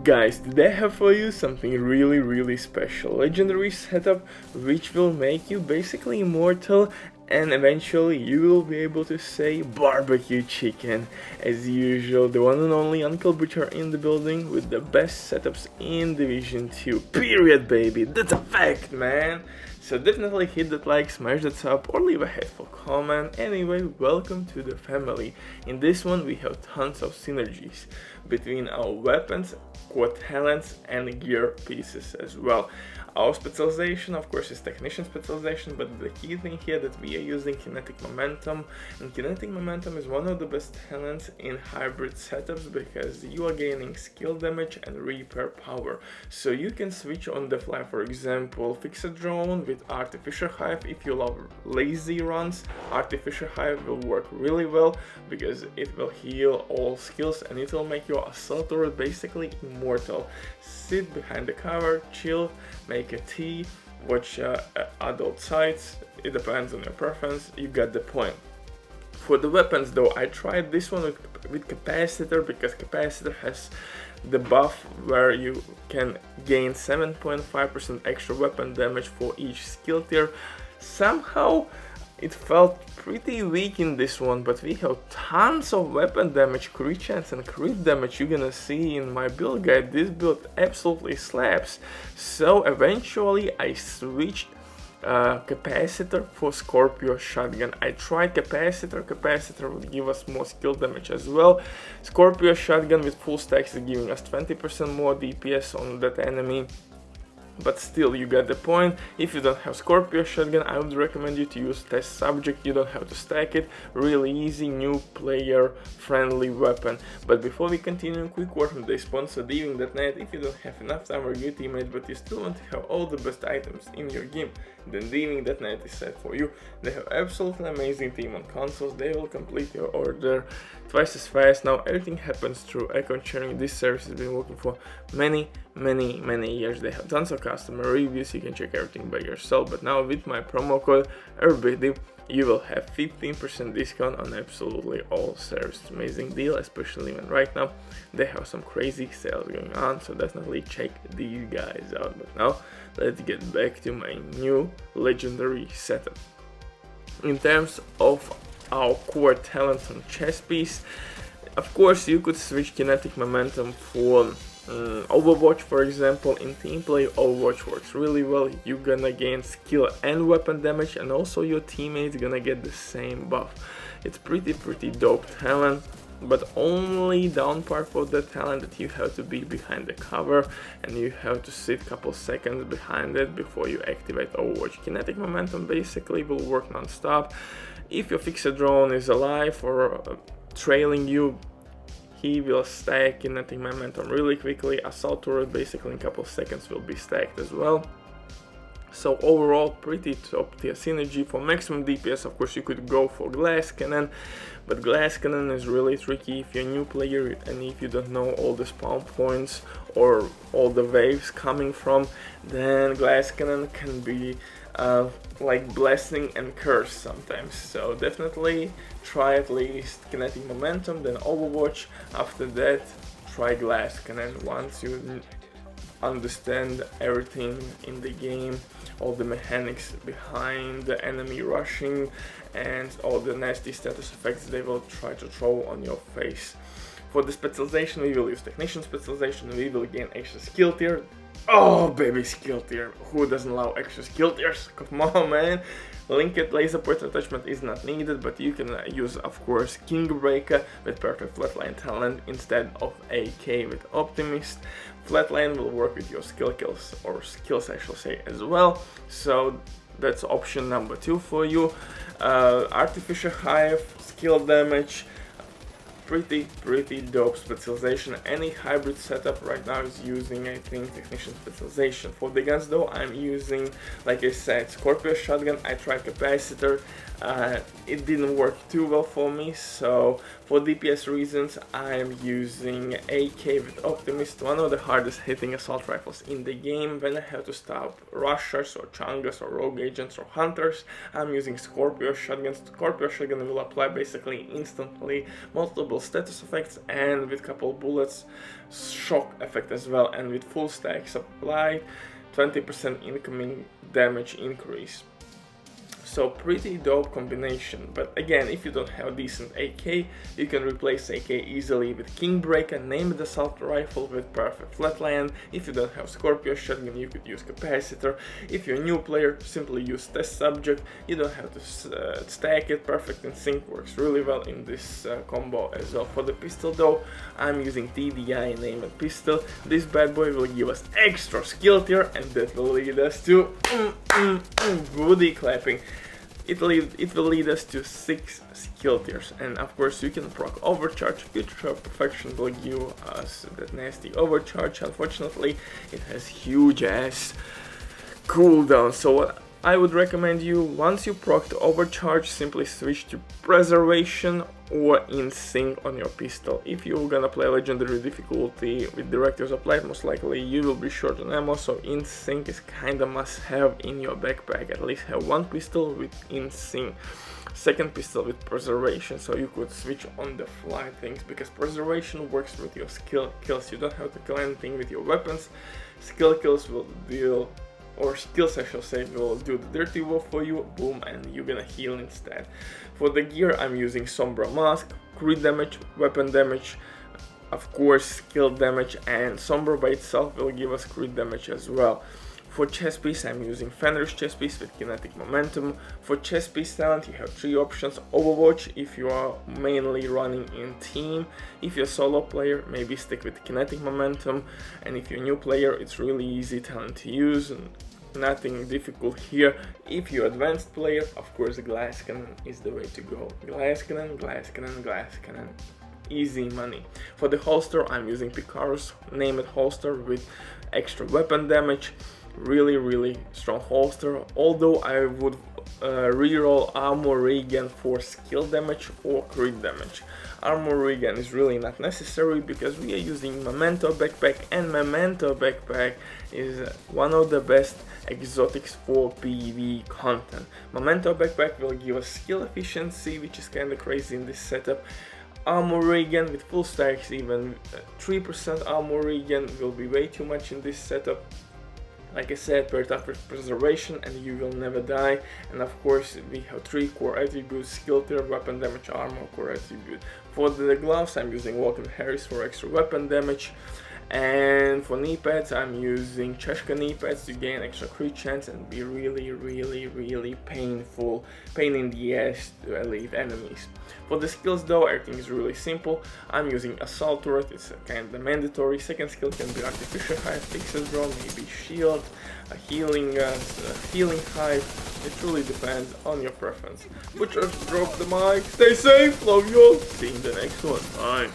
Guys, today I have for you something really special. Legendary setup which will make you basically immortal, and eventually you will be able to say barbecue chicken. As usual, the one and only Uncle Butcher in the building with the best setups in Division 2. Period, baby. That's a fact, man. So definitely hit that like, smash that sub, or leave a hateful comment. Anyway, welcome to the family. In this one we have tons of synergies between our weapons, quad talents, and gear pieces as well. Our specialization, of course, is technician specialization, but the key thing here that we are using kinetic momentum, and kinetic momentum is one of the best talents in hybrid setups because you are gaining skill damage and repair power. So you can switch on the fly, for example, fix a drone with artificial hive. If you love lazy runs, artificial hive will work really well because it will heal all skills and it will make your assault turret basically immortal. Sit behind the cover, chill, make a tea, watch adult sites. It depends on your preference, you got the point. For the weapons though, I tried this one with capacitor because capacitor has the buff where you can gain 7.5% extra weapon damage for each skill tier. Somehow it felt pretty weak in this one, but we have tons of weapon damage, crit chance and crit damage. You're gonna see in my build guide, this build absolutely slaps. So eventually I switched capacitor for Scorpio shotgun. I tried capacitor would give us more skill damage as well. Scorpio shotgun with full stacks is giving us 20% more DPS on that enemy. But still, you get the point. If you don't have Scorpio shotgun, I would recommend you to use test subject. You don't have to stack it. Really easy, new player friendly weapon. But before we continue, quick word from the sponsor Diving.net. If you don't have enough time or good teammate, but you still want to have all the best items in your game, then Diving.net is set for you. They have absolutely amazing team on consoles. They will complete your order twice as fast. Now everything happens through account sharing. This service has been working for many years. They have tons of customer reviews. You can check everything by yourself. But now with my promo code RBD, you will have 15% discount on absolutely all services. Amazing deal, especially when right now they have some crazy sales going on. So definitely check these guys out. But now let's get back to my new legendary setup. In terms of our core talents on chest piece, of course you could switch kinetic momentum for Overwatch, for example. In team play, Overwatch works really well. You're gonna gain skill and weapon damage, and also your teammates gonna get the same buff. It's pretty dope talent, but only down part for the talent that you have to be behind the cover and you have to sit a couple seconds behind it before you activate Overwatch. Kinetic momentum basically will work non-stop. If your fixer drone is alive or trailing you, he will stack kinetic momentum really quickly. Assault turret basically in a couple seconds will be stacked as well. So overall, pretty top tier synergy. For maximum DPS, of course, you could go for glass cannon, but glass cannon is really tricky if you're a new player and if you don't know all the spawn points or all the waves coming from, then glass cannon can be like blessing and curse sometimes. So definitely try at least kinetic momentum, then Overwatch. After that, try glass cannon once you understand everything in the game, all the mechanics behind the enemy rushing and all the nasty status effects they will try to throw on your face. For the specialization, we will use technician specialization. We will gain extra skill tier. Oh baby, skill tier. Who doesn't love extra skill tiers? Come on, man. Linked laser point attachment is not needed, but you can use, of course, King Breaker with perfect flatline talent instead of AK with Optimist. Flatline will work with your skill kills, or skills I shall say, as well. So that's option number 2 for you. Artificial hive, skill damage. Pretty dope specialization. Any hybrid setup right now is using, I think, technician specialization. For the guns though, I'm using, like I said, Scorpio shotgun. I tried capacitor, it didn't work too well for me, so for DPS reasons I'm using AK with Optimist, one of the hardest hitting assault rifles in the game. When I have to stop rushers or chungas or rogue agents or hunters, I'm using Scorpio shotgun. Scorpio shotgun will apply basically instantly multiple couple status effects, and with couple bullets, shock effect as well, and with full stack supply, 20% incoming damage increase. So pretty dope combination, but again, if you don't have decent AK, you can replace AK easily with Kingbreaker, named assault rifle with perfect flatline. If you don't have Scorpio shotgun, you could use capacitor. If you're a new player, simply use test subject. You don't have to stack it. Perfect in sync works really well in this combo as well. For the pistol though, I'm using TDI named pistol. This bad boy will give us extra skill tier, and that will lead us to booty clapping. It will lead us to 6 skill tiers, and of course you can proc overcharge. Future perfection will give us that nasty overcharge. Unfortunately, it has huge ass cooldown, so what I would recommend you, once you proc the overcharge, simply switch to preservation or in sync on your pistol. If you're gonna play legendary difficulty with directors of light, most likely you will be short on ammo, so in sync is kinda must have in your backpack. At least have one pistol with in sync, second pistol with preservation, so you could switch on the fly things, because preservation works with your skill kills. You don't have to kill anything with your weapons. Skill kills will deal, or skills I shall say, will do the dirty work for you, boom, and you're gonna heal instead. For the gear, I'm using Sombra Mask, crit damage, weapon damage, of course skill damage, and Sombra by itself will give us crit damage as well. For chest piece, I'm using Fenrir's chest piece with kinetic momentum. For chest piece talent, you have 3 options. Overwatch if you are mainly running in team. If you're a solo player, maybe stick with kinetic momentum, and if you're a new player, it's really easy talent to use, and nothing difficult here. If you're advanced player, of course glass cannon is the way to go. Glass cannon, glass cannon, glass cannon. Easy money. For the holster, I'm using Picaro's named holster with extra weapon damage. Really strong holster, although I would reroll armor regen for skill damage or crit damage. Armor regen is really not necessary because we are using Memento backpack, and Memento backpack is one of the best exotics for PvE content. Memento backpack will give us skill efficiency, which is kinda crazy in this setup. Armor regen with full stacks, even 3% armor regen will be way too much in this setup. Like I said, paired up with preservation and you will never die. And of course we have 3 core attributes: skill tier, weapon damage, armor core attribute. For the gloves, I'm using Walker Harris for extra weapon damage. And for knee pads, I'm using Cheshka knee pads to gain extra crit chance and be really pain in the ass to elite enemies. For the skills though, everything is really simple. I'm using assault turret, it's kind of mandatory. Second skill can be artificial hive, fixed drone, maybe shield, a healing hive. It truly depends on your preference. But just drop the mic, stay safe, love you all, see you in the next one, bye.